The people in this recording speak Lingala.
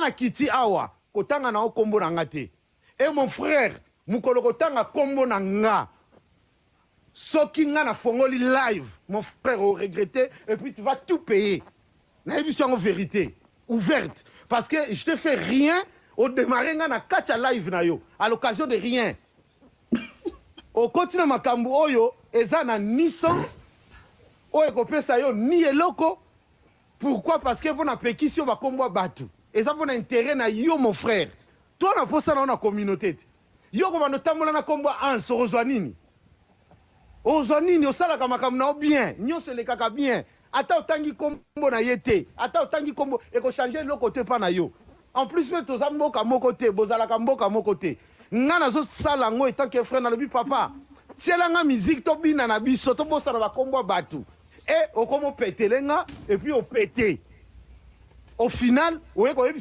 na kiti awa kotanga na kombo na ngate. Et mon frère mukolo kotanga kombo na nga. Soki nga na fongoli live, mon frère au regretter et puis tu vas tout payer. Na émission en vérité ouverte parce que je te fais rien au démarrer nga na kacha live na yo à l'occasion de rien. Au continent makambu oyo eza na ni sens oyo kopesa yo ni eloko. Pourquoi? Parce que vous n'avez pas sur bakombo batu. Et ça vous intérêt na yo mon frère. Toi na posa na communauté. Yo ko bano tambola na kombo ans ozwanini. Ozwanini osala kama na bien. Nyo se le kaka bien. Ata otangi kombo na yete. Ata otangi kombo e ko changer le côté pa na yo. En plus me to zamboka moko te, bozala ka mboka moko te. Nga na zo sala ngo etant que frère na lobi papa. Tiela nga musique to bina na biso to bosala bakombo batu. Et au comment péter les gars et puis au péter. Au final, vous voyez qu'on est